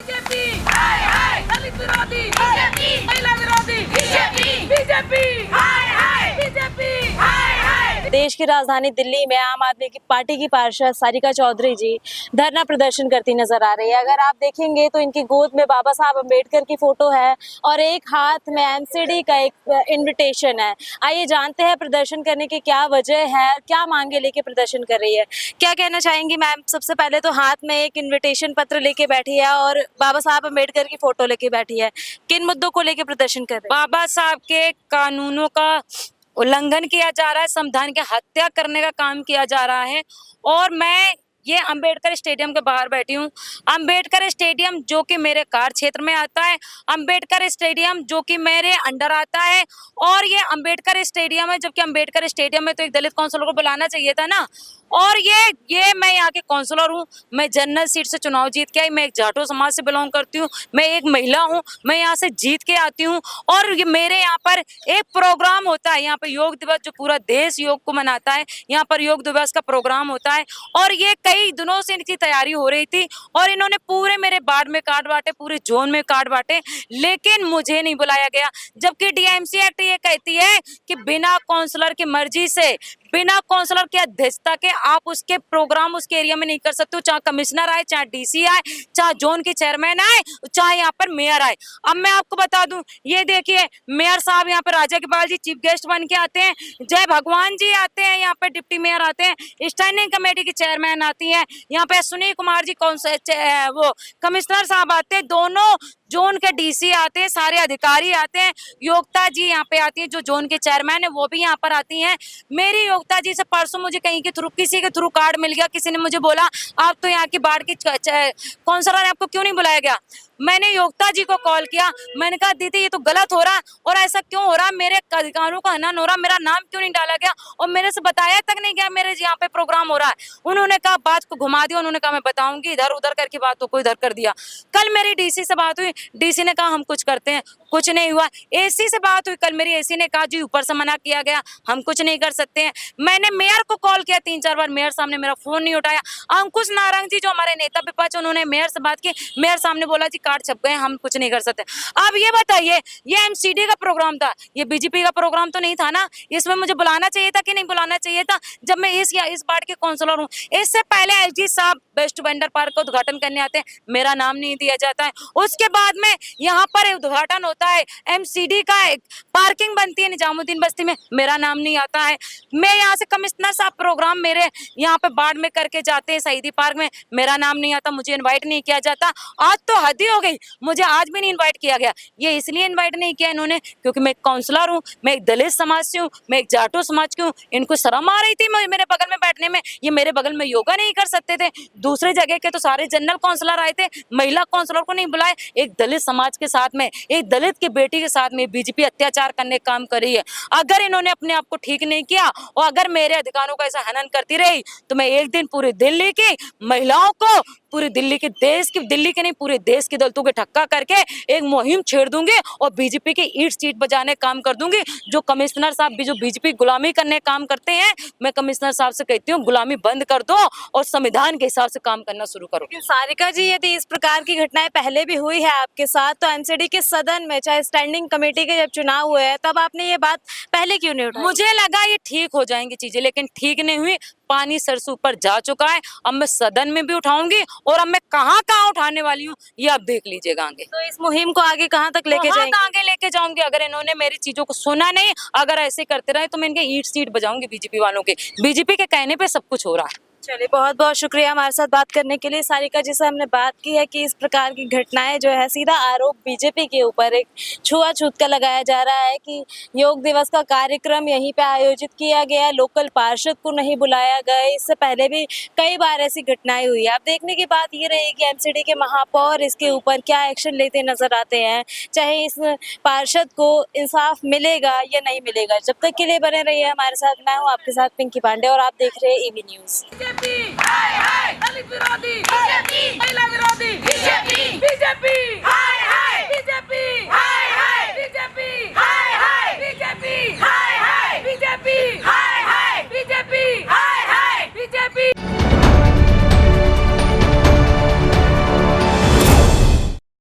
BJP हाय हाय दलित विरोधी BJP महिला विरोधी बीजेपी बीजेपी हाय हाय बीजेपी हाय हाय। देश की राजधानी दिल्ली में आम आदमी की पार्टी की पार्षद सारिका चौधरी जी धरना प्रदर्शन करती नजर आ रही है। अगर आप देखेंगे तो इनकी गोद में बाबा साहब अम्बेडकर की फोटो है और एक हाथ में एमसीडी का एक इनविटेशन है। आइए जानते हैं प्रदर्शन करने की क्या वजह है, क्या मांगे लेके प्रदर्शन कर रही है। क्या कहना चाहेंगी मैम? सबसे पहले तो हाथ में एक इन्विटेशन पत्र लेके बैठी है और बाबा साहब अम्बेडकर की फोटो लेके बैठी है। किन मुद्दों को लेके प्रदर्शन कर रही है? बाबा साहब के कानूनों का उल्लंघन किया जा रहा है, संविधान की हत्या करने का काम किया जा रहा है। और मैं ये अंबेडकर स्टेडियम के बाहर बैठी हूँ। अंबेडकर स्टेडियम जो कि मेरे कार्य क्षेत्र में आता है, अंबेडकर स्टेडियम जो कि मेरे अंडर आता है, और ये अंबेडकर स्टेडियम है, जबकि अंबेडकर स्टेडियम में तो एक दलित काउंसलर को बुलाना चाहिए था ना। और ये मैं यहाँ के काउंसलर हूँ, मैं जनरल सीट से चुनाव जीत के आई, मैं एक जाटो समाज से बिलोंग करती हूँ, मैं एक महिला हूँ, मैं यहाँ से जीत के आती हूँ। और ये मेरे यहाँ पर एक प्रोग्राम होता है, यहाँ पे योग दिवस जो पूरा देश योग को मनाता है, यहाँ पर योग दिवस का प्रोग्राम होता है। और ये कई दिनों से इनकी तैयारी हो रही थी और इन्होंने पूरे मेरे वार्ड में कार्ड बांटे, पूरे जोन में कार्ड बांटे, लेकिन मुझे नहीं बुलाया गया। जबकि डीएमसी एक्ट ये कहती है कि बिना काउंसलर की मर्जी से, बिना काउंसलर की अध्यक्षता के आप उसके प्रोग्राम उसके एरिया में नहीं कर सकते हो, चाहे कमिश्नर आए, चाहे डीसी आए, चाहे जोन की चेयरमैन आए, चाहे यहाँ पर मेयर आए। अब मैं आपको बता दूं, ये देखिए मेयर साहब यहाँ पर राजा के जी चीफ गेस्ट बन के आते हैं, जय भगवान जी आते हैं, यहाँ पे डिप्टी मेयर आते हैं, स्टैंडिंग कमेटी की चेयरमैन आती है, यहाँ पे सुनील कुमार जी वो कमिश्नर साहब आते हैं, दोनों जोन के डीसी आते हैं, सारे अधिकारी आते हैं, योग्यता जी यहाँ पे आती है जो जोन के चेयरमैन है, वो भी यहाँ पर आती हैं। मेरी योग्यता जी से परसों मुझे कहीं के थ्रू, किसी के थ्रू कार्ड मिल गया, किसी ने मुझे बोला आप तो यहाँ की बाढ़ की काउंसलर है, आपको क्यों नहीं बुलाया गया? मैंने योग्यता जी को कॉल किया, मैंने कहा दीदी ये तो गलत हो रहा है, और ऐसा क्यों हो रहा है, मेरे अधिकारों का हनन हो रहा, मेरा नाम क्यों नहीं डाला गया और मेरे से बताया तक नहीं गया मेरे यहाँ पे प्रोग्राम हो रहा है। उन्होंने कहा बात को घुमा दिया, उन्होंने कहा मैं बताऊंगी, इधर उधर करके बातों को इधर कर दिया। कल मेरी डीसी से बात हुई, डीसी ने कहा हम कुछ करते हैं, कुछ नहीं हुआ। एसी से बात हुई कल मेरी, एसी ने कहा जी ऊपर से मना किया गया, हम कुछ नहीं कर सकते हैं। मैंने मेयर को कॉल किया 3-4 बार, मेयर साहब ने मेरा फोन नहीं उठाया। अंकुश नारंग जी जो हमारे नेता विपक्ष, उन्होंने मेयर से बात की, मेयर साहब ने बोला जी कार्ड छप गए, हम कुछ नहीं कर सकते। अब ये बताइए, ये एमसीडी का प्रोग्राम था, ये बीजेपी का प्रोग्राम तो नहीं था ना? इसमें मुझे बुलाना चाहिए था कि नहीं बुलाना चाहिए था, जब मैं इस वार्ड के काउंसलर हूँ? इससे पहले एसडी साहब बेस्ट वेंडर पार्क का उद्घाटन करने आते हैं, मेरा नाम नहीं दिया जाता है। उसके बाद में यहाँ पर उद्घाटन होता है, एमसीडी का एक पार्किंग बनती है निजामुद्दीन बस्ती में, मेरा नाम नहीं आता है। मैं यहाँ से कमिश्नर साहब प्रोग्राम मेरे यहाँ पे बाढ़ में करके जाते हैं शहीदी पार्क में, मेरा नाम नहीं आता, मुझे इनवाइट नहीं किया जाता। आज तो हद ही हो गई, मुझे आज भी नहीं इनवाइट किया गया। ये इसलिए इनवाइट नहीं किया इन्होंने क्योंकि मैं एक काउंसलर हूँ, मैं एक दलित समाज से हूँ, मैं एक जाटो समाज की हूँ। इनको शर्म आ रही थी मेरे बगल में बैठने में, ये मेरे बगल में योगा नहीं कर सकते थे। दूसरे जगह के तो सारे जनरल काउंसलर आए थे, महिला काउंसलर को नहीं बुलाए। एक दलित समाज के साथ में, एक दलित की बेटी के साथ में बीजेपी अत्याचार करने का काम कर रही है। अगर इन्होंने अपने आप को ठीक नहीं किया और अगर मेरे अधिकारों का ऐसा हनन करती रही तो मैं एक दिन पूरे दिल्ली की महिलाओं को, पूरी दिल्ली के देश की, दिल्ली के नहीं पूरे देश के दलितों के ठक्का करके एक मुहिम छेड़ दूंगी और बीजेपी की ईट सीट बजाने काम कर दूंगी। जो कमिश्नर साहब भी जो बीजेपी गुलामी करने काम करते हैं, मैं कमिश्नर साहब से कहती हूँ गुलामी बंद कर दो और संविधान के हिसाब से काम करना शुरू करो। लेकिन सारिका जी, यदि इस प्रकार की घटनाएं पहले भी हुई है आपके साथ, तो एमसीडी के सदन में चाहे स्टैंडिंग कमेटी के जब चुनाव हुए हैं तब आपने ये बात पहले क्यों नहीं उठाई? मुझे लगा ये ठीक हो जाएंगी चीजें, लेकिन ठीक नहीं हुई। पानी सर से ऊपर जा चुका है। अब मैं सदन में भी उठाऊंगी और अब मैं कहाँ कहाँ उठाने वाली हूँ ये आप देख लीजिएगा आगे। तो इस मुहिम को आगे कहाँ तक लेके जाएंगे? आगे लेके जाऊंगी। अगर इन्होंने मेरी चीजों को सुना नहीं, अगर ऐसे करते रहे तो मैं इनके ईट सीट बजाऊंगी बीजेपी वालों के। बीजेपी के कहने पे सब कुछ हो रहा है। चलिए, बहुत बहुत शुक्रिया हमारे साथ बात करने के लिए। सारिका जी से हमने बात की है कि इस प्रकार की घटनाएं जो है सीधा आरोप बीजेपी के ऊपर एक छुआछूत का लगाया जा रहा है कि योग दिवस का कार्यक्रम यहीं पे आयोजित किया गया, लोकल पार्षद को नहीं बुलाया गया। इससे पहले भी कई बार ऐसी घटनाएं हुई है। अब देखने की बात ये रहेगी एमसीडी के महापौर इसके ऊपर क्या एक्शन लेते नजर आते हैं, चाहे इस पार्षद को इंसाफ मिलेगा या नहीं मिलेगा। जब तक के लिए बने रहिए हमारे साथ। मैं हूँ आपके साथ पिंकी पांडे और आप देख रहे हैं ईवी न्यूज। बीजेपी हाय हाय दलित विरोधी बीजेपी महिला विरोधी बीजेपी